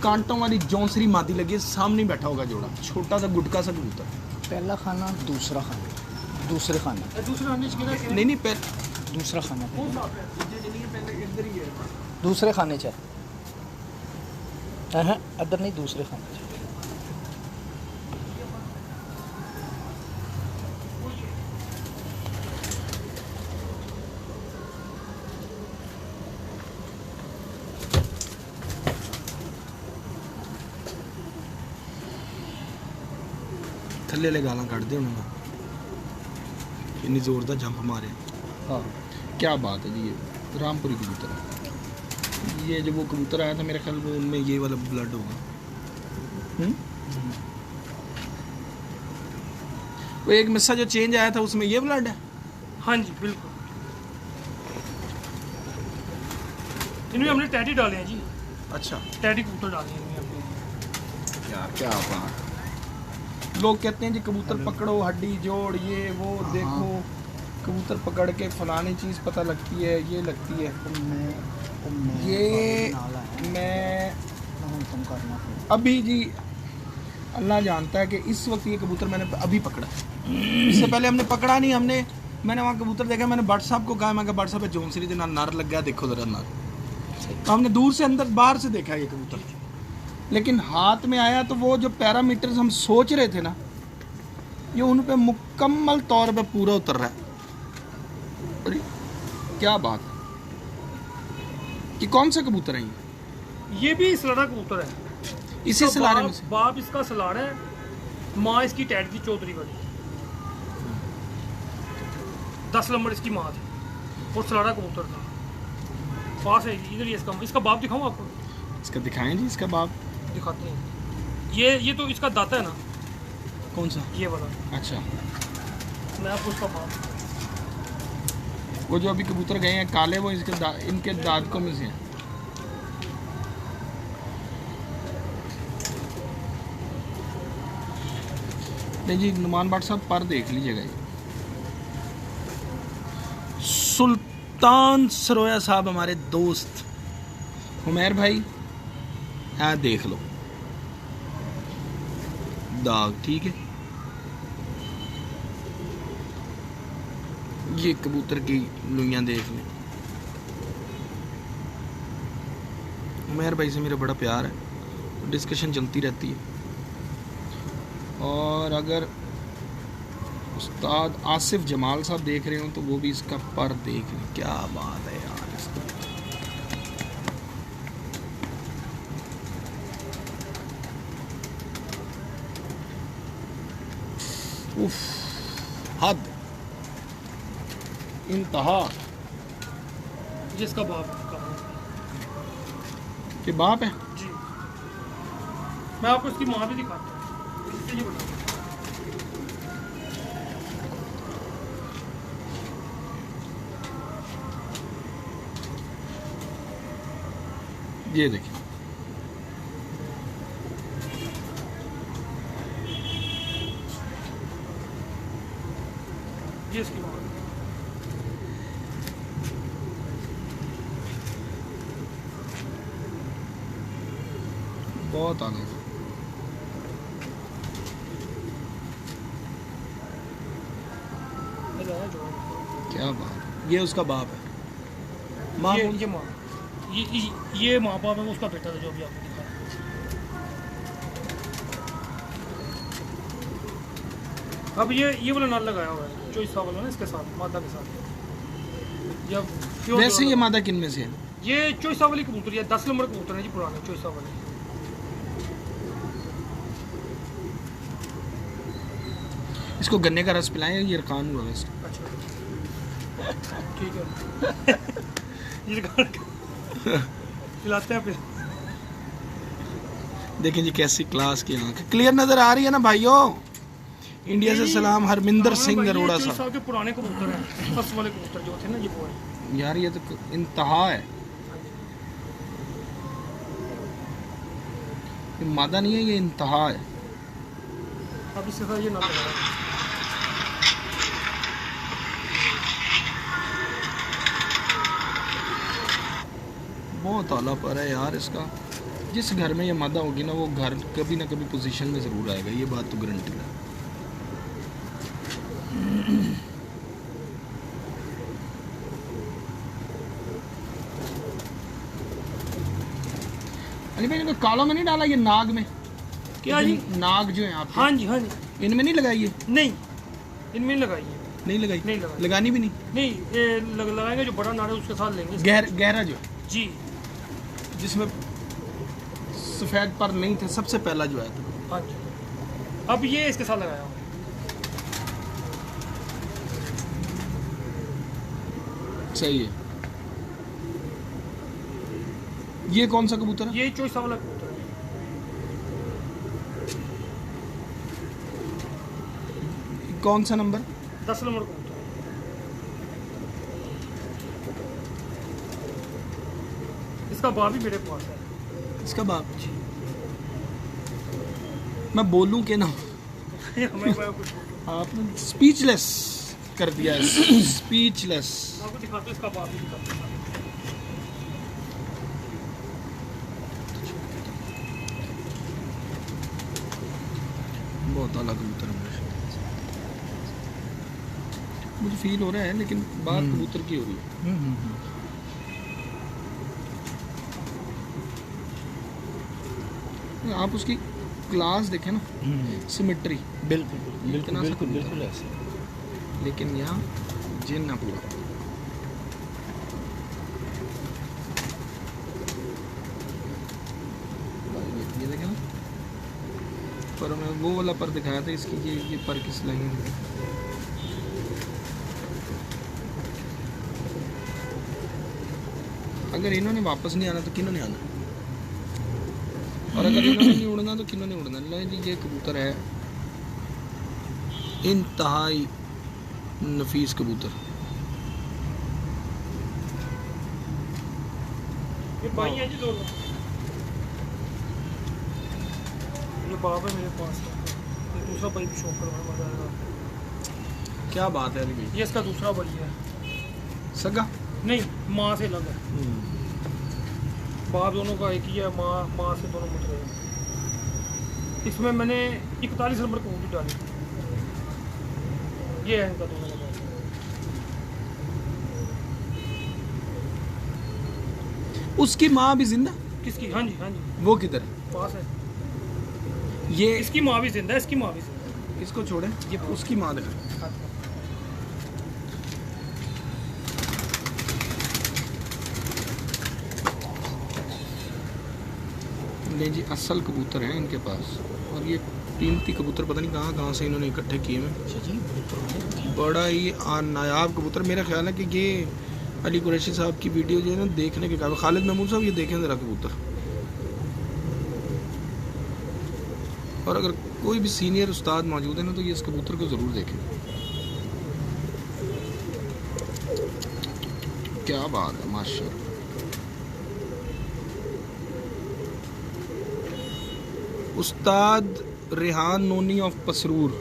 कांटों वाली जौंसरी मादी लगी है, सामने ही बैठा होगा जोड़ा, छोटा सा गुटका सा कबूतर। पहला खाना, दूसरा खाना, दूसरे खाना, दूसरा आने चाहिए। नहीं नहीं, पहले दूसरा खाना, कौन सा है? इधर ही है। दूसरे खाने च है। अदर नहीं, दूसरे खाने च। थल्ले ले गालां कढ़दे उन्होंने, इन्नी जोर दा जंप मारे। हाँ, क्या बात है जी, ये रामपुरी कबूतर है। ये जब वो कबूतर आया था मेरे ख्याल में उनमें ये वाला ब्लड होगा। वो एक मिस्सा जो चेंज आया था उसमें ये ब्लड है। हाँ जी बिल्कुल। इनमें हमने टैडी डाले हैं जी, अच्छा, टैडी कबूतर डाले हैं इनमें हमने। यार क्या बात। लोग कहते हैं जी कबूतर पकड़ो, हड्डी जोड़, ये वो देखो, कबूतर पकड़ के फलानी चीज़ पता लगती है, ये लगती है। ये मैं अभी जी अल्लाह जानता है कि इस वक्त ये कबूतर मैंने अभी पकड़ा। इससे पहले हमने पकड़ा नहीं। मैंने वहाँ कबूतर देखा, मैंने भट्ट साहब को कहा, मैं भट्ट साहब पे जौनसरी के नाल नर लग गया, देखो ज़रा नर। तो हमने दूर से अंदर बाहर से देखा ये कबूतर, लेकिन हाथ में आया तो वो जो पैरामीटर्स हम सोच रहे थे ना, ये उन पे मुकम्मल तौर पे पूरा उतर रहा है। अरे क्या बात है। ये कौन सा कबूतर है ये भी सलारा कबूतर है। इसी इसका सलारे में बाप- से? बाप इसका सलार है, माँ इसकी टैड की चौधरी वाली। 10 नंबर इसकी माँ थी और सलारा कबूतर था। पास है इधर ही इसका बाप दिखाऊं आपको? इसका दिखाएं जी, इसका बाप दिखाते हैं। ये तो इसका दाता है ना, कौन सा? ये वाला। अच्छा, मैं आपको उसका बाप। वो जो अभी कबूतर गए हैं काले, वो इनके दादकों में से हैं। नहीं जी, नुमान भट्ट साहब पर देख लीजिएगा ये। सुल्तान सरोया साहब हमारे दोस्त, हुमैर भाई, हाँ देख लो दाग, ठीक है। ये कबूतर की लुइयाँ देख लें। उमैर भाई से मेरा बड़ा प्यार है, डिस्कशन चलती रहती है। और अगर उस्ताद आसिफ जमाल साहब देख रहे हो तो वो भी इसका पर देख लें। क्या बात है यार इसका। उफ, हद, इंतहा। जिसका बाप का के बाप है जी। मैं आपको इसकी माँ भी दिखाता हूँ। ये बताओ। ये देखिए, ये इसकी माँ। बहुत आगे। क्या बात, ये उसका बाप है। माँ ये माँ, ये माँ बाप है, वो उसका बेटा था जो अभी आपको दिखा रहा हूँ। अब ये वाला नल लगाया हुआ है चोइसा वाला ना, इसके साथ मादा के साथ। जब वैसे ये मादा किन में से है? ये चोइसा वाली कबूतर है, 10 नंबर कबूतर है जी, पुराने चोइसा वाले। इसको गन्ने का रस पिलाएं, ये रकान हुआ वैसे। अच्छा ठीक है। ये खिलाते हैं फिर। देखें जी कैसी क्लास की आंख, क्लियर नजर आ रही है ना भाइयों। इंडिया से सलाम हरमिंदर सिंह अरोड़ा साहब। के पुराने कबूतर हैं, फर्स्ट वाले कबूतर जो थे ना, ये वो है यार। ये तो इंतहा है, ये मादा नहीं है, ये इंतहा है। अब इसके साथ ये ना लगाया। बहुत आला पर है यार इसका। जिस घर में ये मादा होगी ना, वो घर कभी ना कभी पोजीशन में ज़रूर आएगा, ये बात तो गारंटी है। अली भाई, इनको कालों में नहीं डाला, ये नाग में? क्या जी? नाग जो है आप, हाँ जी हाँ जी। इनमें नहीं लगाई है? नहीं, इनमें लगाई है। नहीं लगाई? नहीं लगाई। लगानी भी नहीं? नहीं, ये लगाएंगे जो बड़ा नाड़ है उसके साथ लेंगे। गहरा जो जी, जिसमें सफ़ेद पर नहीं थे, सबसे पहला जो है। हाँ जी। अब ये इसके साथ लगाया हूँ। सही है। ये कौन सा कबूतर है? ये चोइसा वाला कबूतर है। कौन सा नंबर? 10 नंबर कबूतर है। इसका बाप भी मेरे पास है। इसका बाप जी, मैं बोलूं कि ना? आपने स्पीचलेस कर दिया है, स्पीचलेस। आपको दिखाते हैं, इसका बाप भी दिखाते हैं। बहुत अलग कबूतर है। मुझे फील हो रहा है, लेकिन बात कबूतर की हो रही है। आप उसकी क्लास देखें ना, सिमेट्री। बिल्कुल इतना सा बिल्कुल कबूतर। बिल्कुल ऐसे। लेकिन यहाँ जिन ना पूरा। ये देखें ना, पर मैं वो वाला पर दिखाया था इसकी, ये पर किस लाइन है। अगर इन्होंने वापस नहीं आना तो किन्होंने आना, और अगर इन्होंने नहीं उड़ना तो किन्होंने उड़ना। लो जी, ये कबूतर है इंतहाई नफीस कबूतर। ये भाई है जी दोनों। ये बाप है मेरे पास, ये दूसरा भाई भी शौक करवाने मजा आएगा। क्या बात है अली? ये इसका दूसरा भाई है। सगा? नहीं, माँ से अलग है। बाप दोनों का एक ही है, माँ से दोनों मुझ रहे हैं। इसमें मैंने 41 नंबर कबूतर डाली। ये है इनका दोनों का बाप। उसकी माँ भी जिंदा? किसकी? हाँ जी हाँ जी, वो किधर? पास है। ये इसकी माँ भी जिंदा है, इसकी माँ भी जिंदा है। इसको छोड़े, ये उसकी माँ दिखा। ले जी, असल कबूतर हैं इनके पास। और ये कीमती कबूतर पता नहीं कहाँ से इन्होंने इकट्ठे किए हैं। बड़ा ही नायाब कबूतर। मेरा ख्याल है कि ये अली कुरैशी साहब की वीडियो जो है ना देखने के काबिल। खालिद महमूद साहब, ये देखें ज़रा कबूतर। और अगर कोई भी सीनियर उस्ताद मौजूद है ना तो ये इस कबूतर को ज़रूर देखें। क्या बात है, माशाअल्लाह। उस्ताद रेहान नोनी ऑफ पसरूर,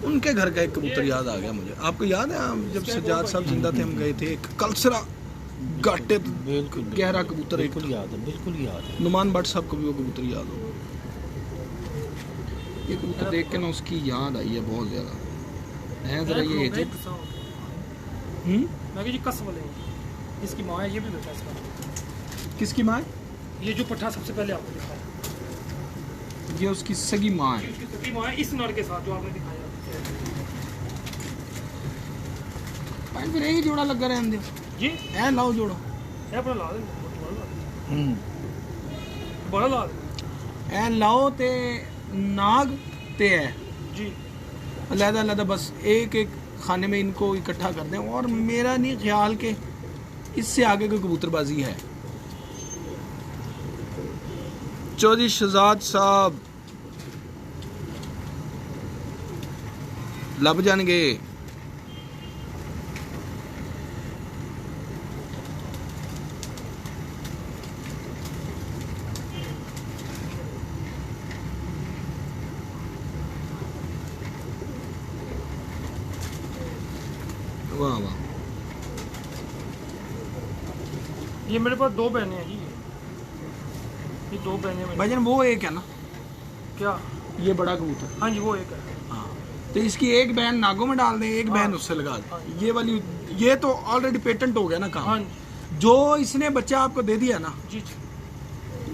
उनके घर का एक कबूतर याद आ गया मुझे। आपको याद है हम जब सज्जाद साहब जिंदा थे, हम गए थे, एक कलसरा गाटे बिल्कुल गहरा कबूतर, एक बिल्कुल याद है, बिल्कुल याद है। नुमान भट्ट साहब को भी वो कबूतर याद हो। ये कबूतर देख के ना उसकी याद आई है बहुत ज़्यादा। है ज़रा ये मैं जी कस वाले हैं। इसकी माँ है, ये भी बेटा इसका। किसकी माँ है? ये जो पट्ठा सबसे पहले आपको दिखाया, ये उसकी सगी माँ है। उसकी सगी माँ है इस नर के साथ जो आपने दिखाया। भाई फिर यही जोड़ा लगा रहने दो जी ऐ लाओ जोड़ो, ये अपना ला देंगे, बड़ा ला देंगे ऐ लाओ ते नाग ते है जी। अलग-अलग, बस एक एक खाने में इनको इकट्ठा कर दें। और मेरा नहीं ख्याल कि इससे आगे कोई कबूतरबाजी है। चौधरी शहजाद साहब लब जाएंगे। वाह वाह, ये मेरे पास 2 बहनें हैं जी। ये 2 बहनें मेरी। भाईजान वो एक है ना, क्या? ये बड़ा कबूतर। हाँ जी, वो एक है। हाँ, तो इसकी एक बहन नागों में डाल दें, एक बहन उससे लगा दें। ये वाली, ये तो ऑलरेडी पेटेंट हो गया ना काम। हाँ जो इसने बच्चा आपको दे दिया ना, जी जी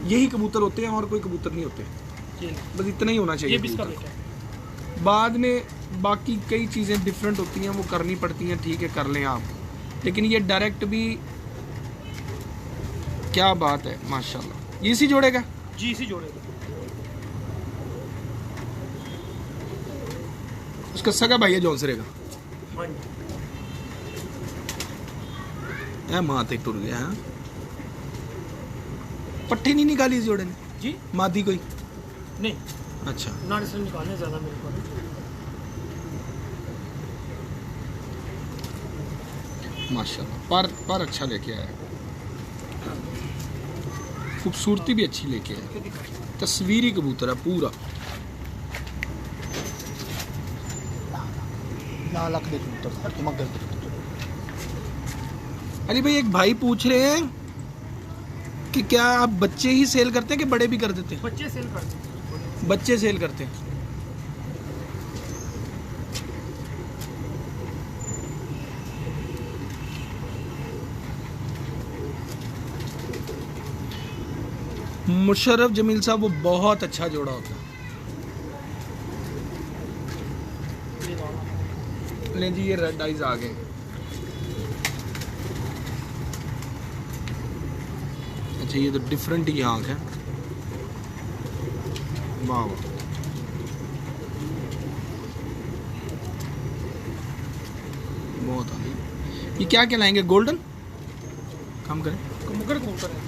यही कबूतर होते हैं और कोई कबूतर नहीं होते। जी। बस इतना ही होना चाहिए। ये भी इसका कबूतर बेटा है। बाद में बाकी कई चीज़ें डिफरेंट होती हैं, वो करनी पड़ती हैं, ठीक है कर लें आप। लेकिन ये डायरेक्ट भी क्या बात है माशाल्लाह। ये इसी जोड़ेगा जी, इसी जोड़ेगा। उसका सगा भाई है जौनसरे का। हाँ जी। माँ ते टुर गया है। पट्टी नहीं निकाली इस जोड़े ने जी मादी कोई? नहीं, अच्छा, नाड़े से निकालने ज़्यादा मेरे को। माशाल्लाह। पर अच्छा लेके आया, खूबसूरती भी अच्छी लेके आया। तस्वीरी कबूतर है पूरा। लाल आँख देख कबूतर, कमगर देख कबूतर। अली भाई, एक भाई पूछ रहे हैं कि क्या आप बच्चे ही सेल करते हैं कि बड़े भी कर देते हैं? बच्चे सेल करते हैं। बच्चे सेल करते हैं। मुशर्रफ जमील साहब, वो बहुत अच्छा जोड़ा होता है। ले जी, ये रेड आइज आ गए। अच्छा, ये तो डिफरेंट ही आँख है। वाह वाह, बहुत आ गई। ये क्या कहलाएंगे? गोल्डन काम करें, कमगर कबूतर है।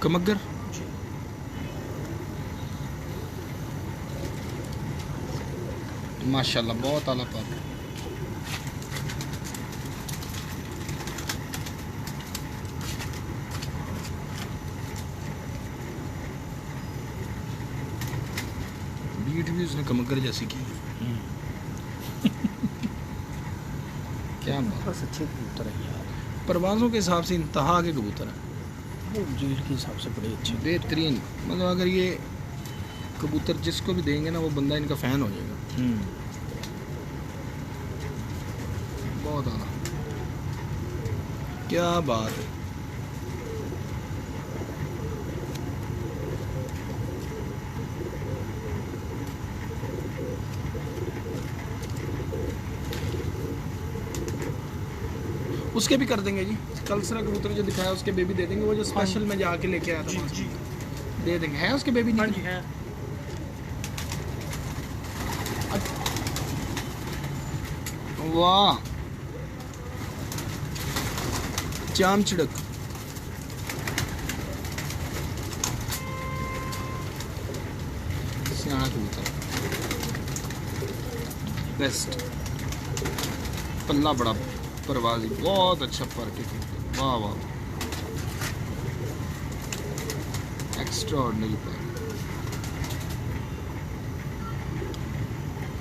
कमगर। माशाल्लाह बहुत आला पर। बीट भी उसने कमकर जैसी की। क्या बात। बस अच्छे कबूतर है यार, परवाज़ों के हिसाब से इंतहा के कबूतर हैं, वो झील के हिसाब से बड़े अच्छे। बेहतरीन। मतलब अगर ये कबूतर जिसको भी देंगे ना वो बंदा इनका फ़ैन हो जाएगा। बहुत आला, क्या बात है। उसके भी कर देंगे जी, कलसरा कबूतर जो दिखाया उसके बेबी दे देंगे, वो जो स्पेशल में जाके लेके आया था वहाँ से। दे देंगे। है उसके बेबी? हाँ नहीं जी है। वाह, चाम चिड़क। सियाना कबूतर बेस्ट, पल्ला बड़ा, परवाजी बहुत अच्छा पर के कबूतर। वाह वाह, एक्स्ट्रा ऑर्डिनरी पर,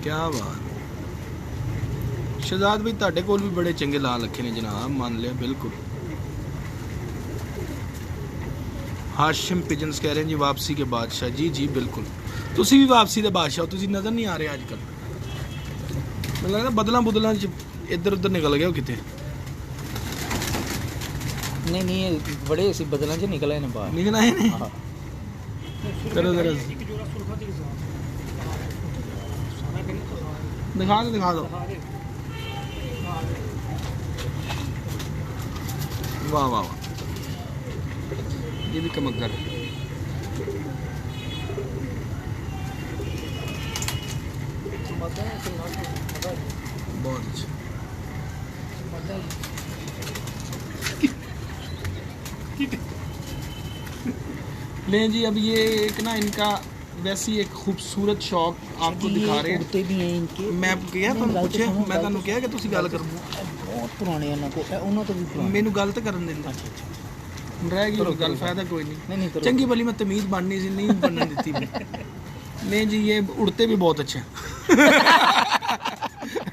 क्या बात। शहजाद भाई ਤੁਹਾਡੇ ਕੋਲ भी बड़े चंगे ला रखे ने जनाब, मान लिया बिल्कुल। हाशिम पिजन्स कह रहे हैं जी वापसी के बादशाह। जी जी बिल्कुल, तुसी भी वापसी के बादशाह हो, तुसी नज़र नहीं आ रहे आजकल। मैं लगता बदलों बुदलों इधर उधर निकल गए हो कितने। नहीं नहीं, बड़े ऐसे बदलों से निकले हैं बाहर। निकल आए ने। हाँ। करो जरा, एक जोड़ा सुरखा के साथ दिखा दो। वाह वाह वाह, ये भी कमक्कर है। बहुत अच्छा। ले जी, अब ये एक ना इनका वैसी एक खूबसूरत शौक आपको दिखा रहे हैं। उड़ते भी हैं इनके। मैं किया नहीं, तुम गल तो पूछे, सुनो, मैं गल ਤੁਹਾਨੂੰ तो ਕਿਹਾ ਕਿ ਤੁਸੀਂ ਗੱਲ ਕਰੋ। बहुत पुराने हैं को, उन्होंने तो भी पुराने। ਮੈਨੂੰ ਗੱਲ ਤਾਂ ਕਰਨ ਦਿੰਦਾ। अच्छा अच्छा, ਰਹਿ ਗਈ करो, ਗੱਲ, करो। फायदा कोई नहीं। नहीं नहीं करो। चंगी भली मैं तमीज़ बननी सी, नहीं बनने देती मैं। नहीं जी, ये उड़ते भी बहुत अच्छे हैं।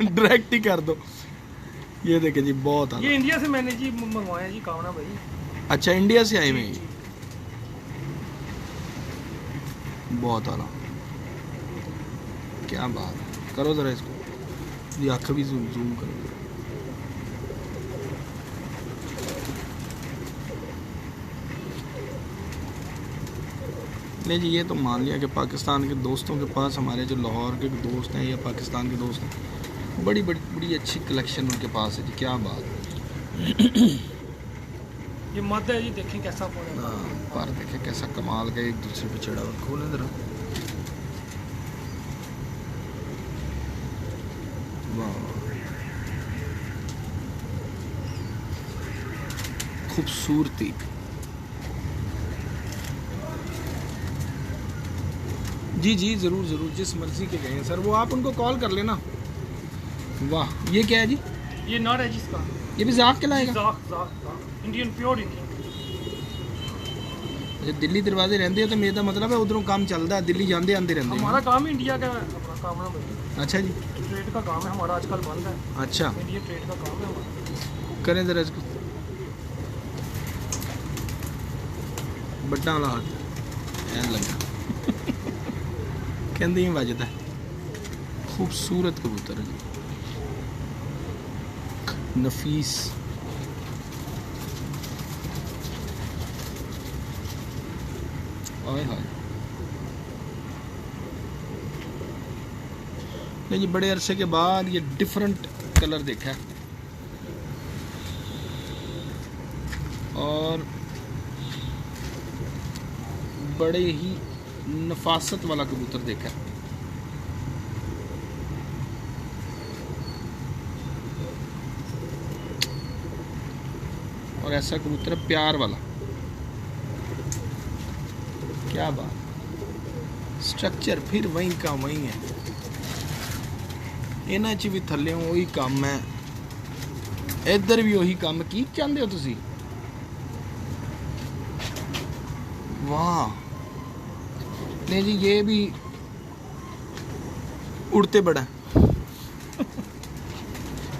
डायरेक्ट ही कर दो। ये देखे जी, बहुत आला। ये इंडिया से मैंने जी मंगवाया जी कामना भाई। अच्छा, इंडिया से आए हुए हैं, बहुत आला, क्या बात। करो जरा इसको, ये आँख भी जूम करो। नहीं जी, ये तो मान लिया कि पाकिस्तान के दोस्तों के पास, हमारे जो लाहौर के दोस्त हैं या पाकिस्तान के दोस्त हैं, बड़ी बड़ी बड़ी अच्छी कलेक्शन उनके पास है जी, क्या बात। ये मद है जी, देखें कैसा फोन है। हाँ, पर देखे कैसा कमाल का एक दूसरे पे चढ़ा हुआ। खोलें जरा, वाह, खूबसूरती। जी जी ज़रूर ज़रूर, जिस मर्ज़ी के गए सर, वो आप उनको कॉल कर लेना। वाह, ये क्या है जी? ये नर है जिसका, ये भी जाक के लाएगा? Indian, pure Indian. अच्छा, दिल्ली दरवाजे रहते हो तो मेरा मतलब है उधरों काम चलता है, दिल्ली जाते आते रहते हमारा हैं। काम ही इंडिया का अपना काम ना भाई, अच्छा जी, ट्रेड का काम है हमारा, आजकल बंद है। अच्छा, इंडिया ट्रेड का काम है हमारा। करें ज़रा इसको, बट्टा वाला हाथ ऐन लगा। कहते ही बजता है। खूबसूरत कबूतर है जी, नफीस। आए हाय, नहीं जी, बड़े अरसे के बाद ये डिफरेंट कलर देखा है, और बड़े ही नफासत वाला कबूतर देखा है। और ऐसा कबूतर है प्यार वाला, क्या बात। स्ट्रक्चर फिर वहीं का वहीं है, ਇਹਨਾਂ 'ਚ ਵੀ ਥੱਲੇ ਉਹੀ ਕੰਮ ਹੈ, ਇੱਧਰ ਵੀ ਉਹੀ ਕੰਮ। ਕੀ ਚਾਹੁੰਦੇ ਹੋ ਤੁਸੀਂ? वाह, नहीं जी ये भी उड़ते बड़ा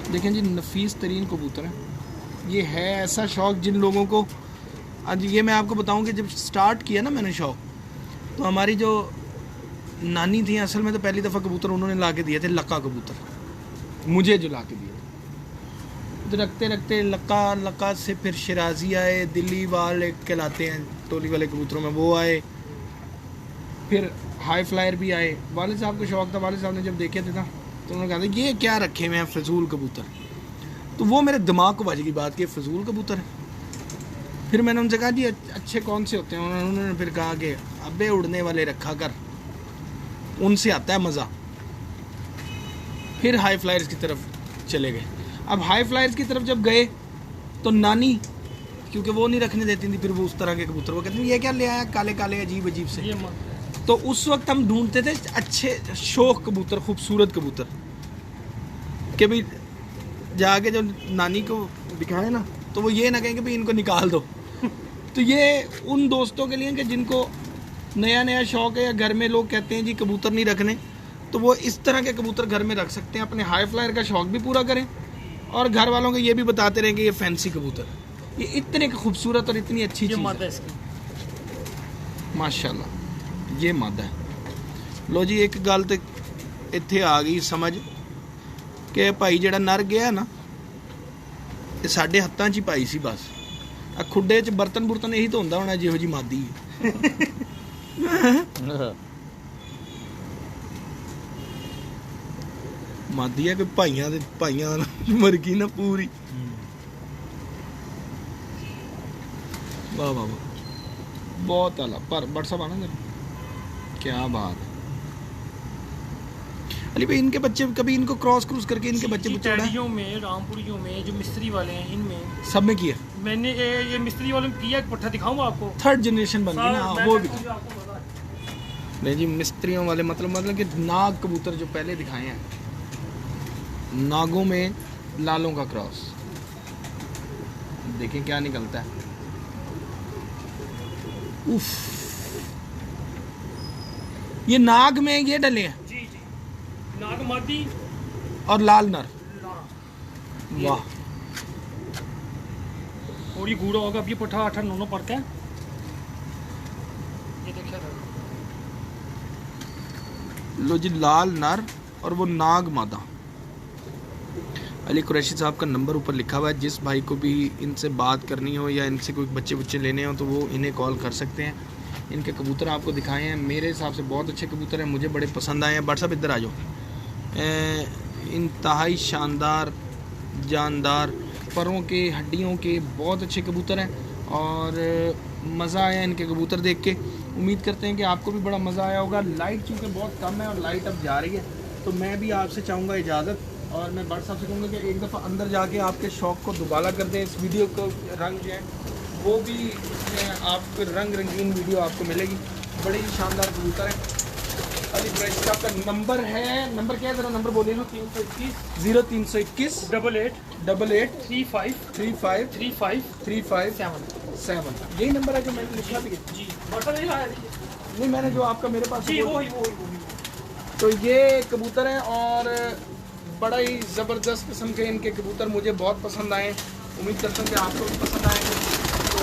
देखें जी, नफीस तरीन कबूतर है। ये है ऐसा शौक़ जिन लोगों को, आज ये मैं आपको बताऊं कि जब स्टार्ट किया ना मैंने शौक़, तो हमारी जो नानी थी असल में तो पहली दफ़ा कबूतर उन्होंने ला के दिए थे, लक्का कबूतर मुझे जो ला के दिए। तो रखते रखते लक्का से फिर शिराजी आए, दिल्ली वाले कहलाते हैं टोली वाले कबूतरों में, वो आए, फिर हाई फ्लायर भी आए। वाले साहब को शौक़ था, वाले साहब ने जब देखे थे ना तो उन्होंने कहा था ये क्या रखे हुए हैं फजूल कबूतर। तो वो मेरे दिमाग को बज गई बात कि फजूल कबूतर है। फिर मैंने उनसे कहा जी अच्छे कौन से होते हैं? उन्होंने फिर कहा कि अबे उड़ने वाले रखा कर, उनसे आता है मज़ा। फिर हाई फ्लायर्स की तरफ चले गए। अब हाई फ्लायर्स की तरफ जब गए तो नानी, क्योंकि वो नहीं रखने देती थी फिर वो उस तरह के कबूतर, वो कहते हैं ये क्या ले आया काले काले अजीब अजीब से। तो उस वक्त हम ढूंढते थे अच्छे शौक कबूतर, खूबसूरत कबूतर, कि भाई जाके जो नानी को दिखाए ना तो वो ये ना कहें कि भाई इनको निकाल दो। तो ये उन दोस्तों के लिए कि जिनको नया नया शौक़ है, या घर में लोग कहते हैं जी कबूतर नहीं रखने, तो वो इस तरह के कबूतर घर में रख सकते हैं, अपने हाई फ्लायर का शौक़ भी पूरा करें और घर वालों को ये भी बताते रहें कि ये फैंसी कबूतर, ये इतने खूबसूरत और इतनी अच्छी चीज़ है माशाल्लाह। ये मादा है। लो जी एक गल तो इत्थे आ गई समझ कि भाई जेड़ा नर गया ना ये साढ़े हत्थां 'च ही पाई सी बस। आ खुड्डे 'च बर्तन बुर्तन यही तो होंदा होना जिहो जी मादी मादी है कि भाइयां मर गई ना पूरी। वाह वाह वाह, बहुत आला। पर बट साहब आना जरा, क्या बात है। अली भाई इनके बच्चे कभी इनको क्रॉस करके इनके बच्चे टैडियों में, रामपुरियों में, जो मिस्त्री वाले हैं इनमें सब में किया मैंने। ये मिस्त्री वाले में किया, एक पट्ठा दिखाऊं आपको, 3rd जनरेशन बन गई ना वो भी। नहीं जी मिस्त्रियों वाले मतलब कि नाग कबूतर जो पहले दिखाए हैं, नागों में लालों का क्रॉस, देखें क्या निकलता है। उफ, ये नाग में ये डले हैं जी जी, नाग मादी और लाल नर। वाह, और ये घूड़ा होगा। अब ये पट्ठा 8-9 पड़ते हैं, ये देखिए। लो जी लाल नर और वो नाग मादा। अली कुरैशी साहब का नंबर ऊपर लिखा हुआ है, जिस भाई को भी इनसे बात करनी हो या इनसे कोई बच्चे लेने हो तो वो इन्हें कॉल कर सकते हैं। इनके कबूतर आपको दिखाए हैं, मेरे हिसाब से बहुत अच्छे कबूतर हैं, मुझे बड़े पसंद आए हैं। बट साहब इधर आ जाओ, इंतहाई शानदार जानदार परों के हड्डियों के बहुत अच्छे कबूतर हैं और मज़ा आया इनके कबूतर देख के। उम्मीद करते हैं कि आपको भी बड़ा मज़ा आया होगा। लाइट चूँकि बहुत कम है और लाइट अब जा रही है तो मैं भी आपसे चाहूँगा इजाज़त, और मैं बट साहब से कहूँगा कि एक दफ़ा अंदर जाके आपके शौक़ को दुबाला कर दें। इस वीडियो को रंग जो है वो भी आपको रंग रंगीन वीडियो आपको मिलेगी। बड़े ही शानदार कबूतर हैं। अली कुरैशी साहब का नंबर है, नंबर क्या है ज़रा नंबर बोलिए ना। 0321 88 35 7। यही नंबर है जो मैंने लिखा भी है जी। नहीं मैंने जो आपका मेरे पास जी वही। तो ये कबूतर हैं और बड़ा ही ज़बरदस्त किस्म के इनके कबूतर मुझे बहुत पसंद आए। उम्मीद करता हूँ कि आपको भी पसंद आएंगे। तो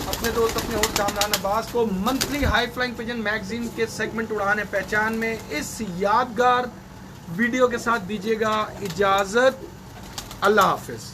अपने दोस्त अपने होस्ट कामरान अब्बास को monthly high flying pigeon magazine के सेगमेंट उड़ान पहचान में इस यादगार वीडियो के साथ दीजिएगा इजाज़त। अल्लाह हाफिज़।